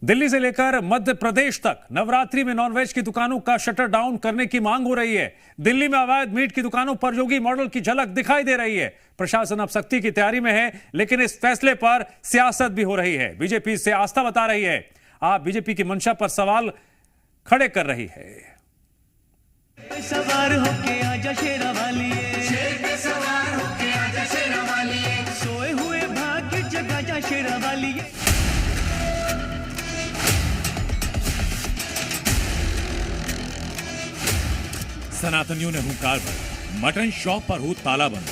दिल्ली से लेकर मध्य प्रदेश तक नवरात्रि में नॉनवेज की दुकानों का शटर डाउन करने की मांग हो रही है। दिल्ली में अवैध मीट की दुकानों पर योगी मॉडल की झलक दिखाई दे रही है। प्रशासन अब सख्ती की तैयारी में है, लेकिन इस फैसले पर सियासत भी हो रही है। बीजेपी से आस्था बता रही है, आप बीजेपी की मंशा पर सवाल खड़े कर रही है। सवार होके आजा शेरा वाली, शेर पे सवार होके आजा शेरा वाली, सोए हुए भाग्य जगा जा शेरा वाली। सनातनियों ने हुंकार भरा, मटन शॉप पर हो तालाबंद।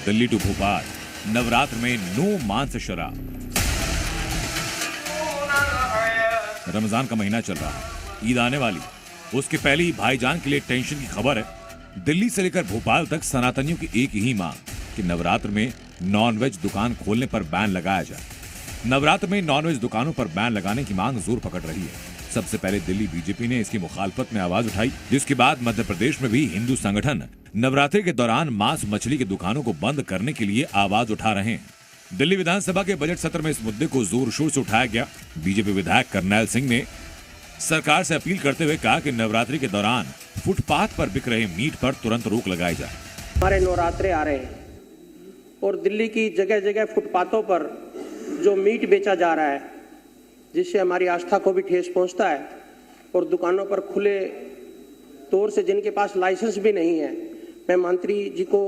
दिल्ली टू भोपाल, नवरात्र में नो मांस शराब। रमजान का महीना चल रहा है, ईद आने वाली, उसके पहले ही भाईजान के लिए टेंशन की खबर है। दिल्ली से लेकर भोपाल तक सनातनियों की एक ही मांग कि नवरात्र में नॉनवेज दुकान खोलने पर बैन लगाया जाए। नवरात्र में नॉनवेज दुकानों पर बैन लगाने की मांग जोर पकड़ रही है। सबसे पहले दिल्ली बीजेपी ने इसकी मुखालफत में आवाज उठाई, जिसके बाद मध्य प्रदेश में भी हिंदू संगठन नवरात्रि के दौरान मांस मछली की दुकानों को बंद करने के लिए आवाज उठा रहे हैं। दिल्ली विधानसभा के बजट सत्र में इस मुद्दे को जोर शोर से उठाया गया। बीजेपी विधायक करनैल सिंह ने सरकार से अपील करते हुए कहा कि नवरात्रि के दौरान फुटपाथ पर बिक रहे मीट पर तुरंत रोक लगाई जाए। हमारे नवरात्रे आ रहे हैं और दिल्ली की जगह जगह फुटपाथों पर जो मीट बेचा जा रहा है, जिससे हमारी आस्था को भी ठेस पहुंचता है, और दुकानों पर खुले तौर से जिनके पास लाइसेंस भी नहीं है, मैं मंत्री जी को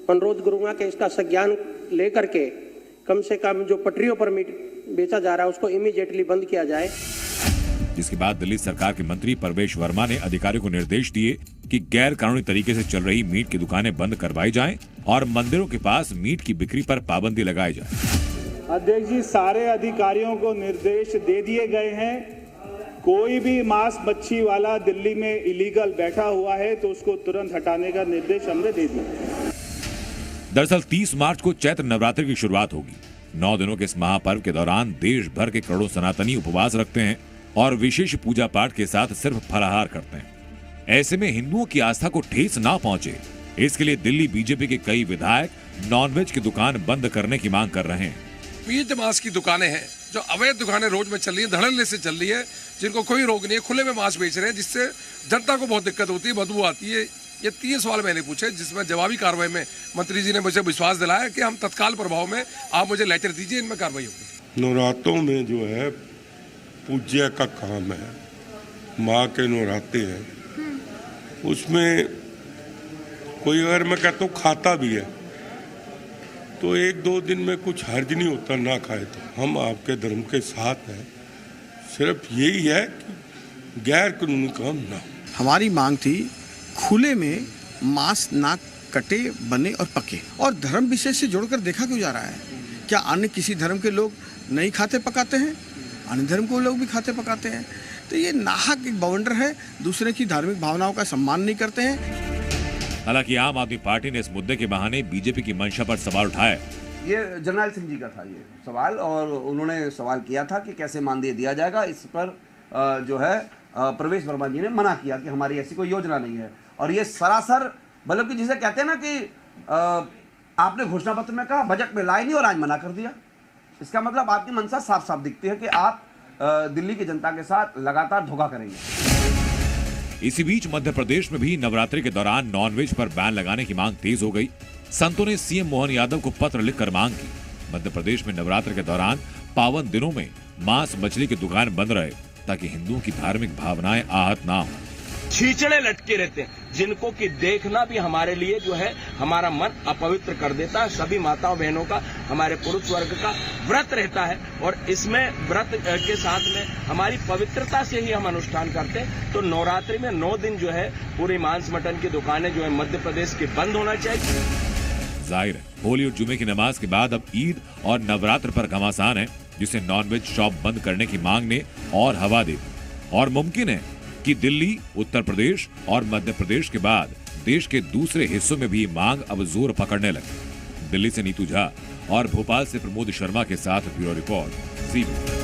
अनुरोध करूंगा कि इसका संज्ञान लेकर के कम से कम जो पटरियों पर मीट बेचा जा रहा है उसको इमीडिएटली बंद किया जाए। जिसके बाद दिल्ली सरकार के मंत्री परवेश वर्मा ने अधिकारियों को निर्देश दिए कि गैर कानूनी तरीके से चल रही मीट की दुकानें बंद करवाई जाएं और मंदिरों के पास मीट की बिक्री पर पाबंदी लगाई जाए। अध्यक्ष जी, सारे अधिकारियों को निर्देश दे दिए गए हैं, कोई भी मांस मच्छी वाला दिल्ली में इलीगल बैठा हुआ है तो उसको तुरंत हटाने का निर्देश हमने दे दिया। दरअसल 30 मार्च को चैत्र नवरात्रि की शुरुआत होगी। 9 दिनों के इस महापर्व के दौरान देश भर के करोड़ों सनातनी उपवास रखते हैं और विशेष पूजा पाठ के साथ सिर्फ फलाहार करते हैं। ऐसे में हिंदुओं की आस्था को ठेस ना पहुंचे, इसके लिए दिल्ली बीजेपी के कई विधायक नॉनवेज की दुकान बंद करने की मांग कर रहे हैं। मीट मांस की दुकानें हैं जो अवैध दुकानें रोज में चल रही है, धड़ल्ले से चल रही है, जिनको कोई रोक नहीं है, खुले में मांस बेच रहे हैं, जिससे जनता को बहुत दिक्कत होती है, बदबू आती है। ये 3 सवाल मैंने पूछे, जिसमें जवाबी कार्रवाई में मंत्री जी ने मुझे विश्वास दिलाया कि हम तत्काल प्रभाव में आप मुझे लेटर दीजिए, इनमें कार्रवाई होगी। नवरात्रों में जो है पूज्य का काम है, माँ के नवरात्रे हैं, उसमें कोई अगर मैं कहता हूँ खाता भी है तो 1-2 दिन में कुछ हर्ज नहीं होता ना खाए तो। हम आपके धर्म के साथ हैं, सिर्फ यही है कि गैर कानूनी काम ना हो। हमारी मांग थी खुले में मांस ना कटे, बने और पके, और धर्म विशेष से जोड़कर देखा क्यों जा रहा है? क्या अन्य किसी धर्म के लोग नहीं खाते पकाते हैं? अन्य धर्म के लोग भी खाते पकाते हैं। तो ये नाहक एक बवंडर है, दूसरे की धार्मिक भावनाओं का सम्मान नहीं करते हैं। हालांकि आम आदमी पार्टी ने इस मुद्दे के बहाने बीजेपी की मंशा पर सवाल उठाया। ये जनरल सिंह जी का था ये सवाल, और उन्होंने सवाल किया था कि कैसे मानदेय दिया जाएगा। इस पर जो है प्रवेश वर्मा जी ने मना किया कि हमारी ऐसी कोई योजना नहीं है, और ये सरासर मतलब कि जिसे कहते हैं ना कि आपने घोषणा पत्र में कहा, बजट में लाए नहीं और आज मना कर दिया। इसका मतलब आपकी मंशा साफ साफ दिखती है कि आप दिल्ली की जनता के साथ लगातार धोखा करेंगे। इसी बीच मध्य प्रदेश में भी नवरात्रि के दौरान नॉनवेज पर बैन लगाने की मांग तेज हो गई। संतों ने सीएम मोहन यादव को पत्र लिखकर मांग की। मध्य प्रदेश में नवरात्र के दौरान पावन दिनों में मांस मछली की दुकान बंद रहे, ताकि हिंदुओं की धार्मिक भावनाएं आहत ना हो। छींचड़े लटके रहते हैं, जिनको कि देखना भी हमारे लिए जो है हमारा मन अपवित्र कर देता है। सभी माताओं बहनों का, हमारे पुरुष वर्ग का व्रत रहता है, और इसमें व्रत के साथ में हमारी पवित्रता से ही हम अनुष्ठान करते हैं। तो नवरात्रि में 9 दिन जो है पूरी मांस मटन की दुकानें जो है मध्य प्रदेश की बंद होना चाहिए। जाहिर है, होली और जुमे की नमाज के बाद अब ईद और नवरात्र पर घमासान है, जिसे नॉनवेज शॉप बंद करने की मांग ने और हवा दे दी। और मुमकिन है कि दिल्ली, उत्तर प्रदेश और मध्य प्रदेश के बाद देश के दूसरे हिस्सों में भी मांग अब जोर पकड़ने लगी। दिल्ली से नीतू झा और भोपाल से प्रमोद शर्मा के साथ ब्यूरो रिपोर्ट, CB।